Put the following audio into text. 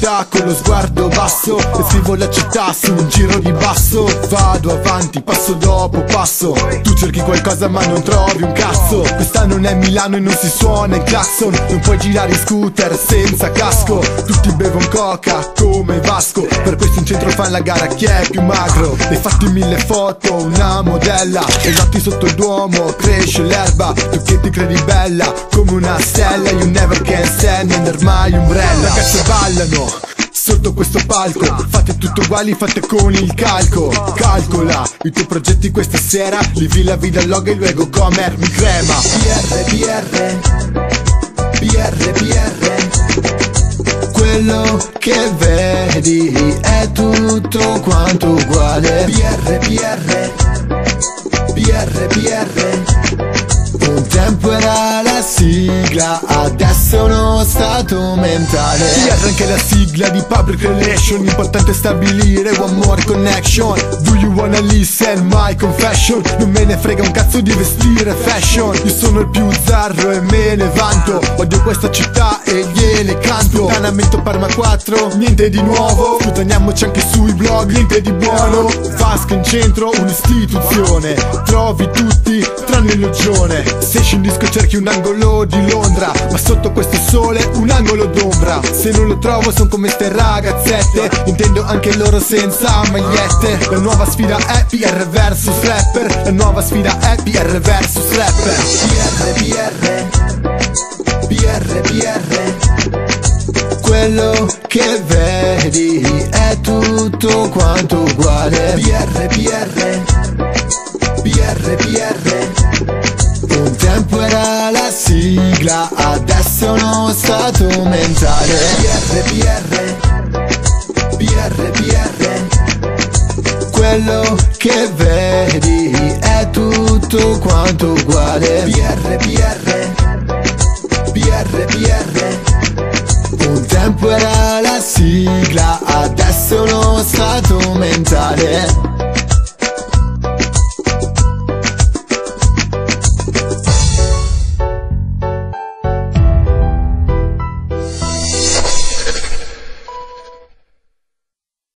città con lo sguardo basso e scrivo la città su un giro di basso. Vado avanti passo dopo passo, tu cerchi qualcosa ma non trovi un cazzo. Questa non è Milano e non si suona il clacson, non puoi girare in scooter senza casco. Tutti bevono coca come Vasco, per questo in centro fan la gara chi è più magro. Hai fatti 1000 foto, una modella, e notti sotto il Duomo cresce l'erba. Tu che ti credi bella come una stella, you never can stand under my umbrella. Ragazze ballano sotto questo palco, fate tutto uguali, fate con il calco. Calcola i tuoi progetti questa sera, livi la vida loga e luego comer mi crema. BR, quello che vedi è tutto quanto uguale. BR, un tempo era la sigla, adesso è uno stato mentale. BR anche la sigla di public relation, importante stabilire one more connection. Do you wanna listen my confession? Non me ne frega un cazzo di vestire fashion. Io sono il più zarro e me ne vanto, odio questa città e gliele canto. Sputanamento Parma 4, niente di nuovo, sputtaniamoci anche sui blog, niente di buono. Vasco in centro, un'istituzione, trovi tutti tranne il loggione. Se esci in disco cerchi un angolo di Londra, ma sotto questo sole un angolo d'ombra. Se non lo trovo son come ste ragazzette, intendo anche loro senza magliette. La nuova sfida è PR versus rapper, la nuova sfida è PR versus rapper. BR, quello che vedi è tutto quanto uguale. BR, un tempo era la sigla, adesso è uno stato mentale. BR, quello che vedi è tutto quanto uguale. BR, un tempo era la sigla, adesso è uno stato mentale.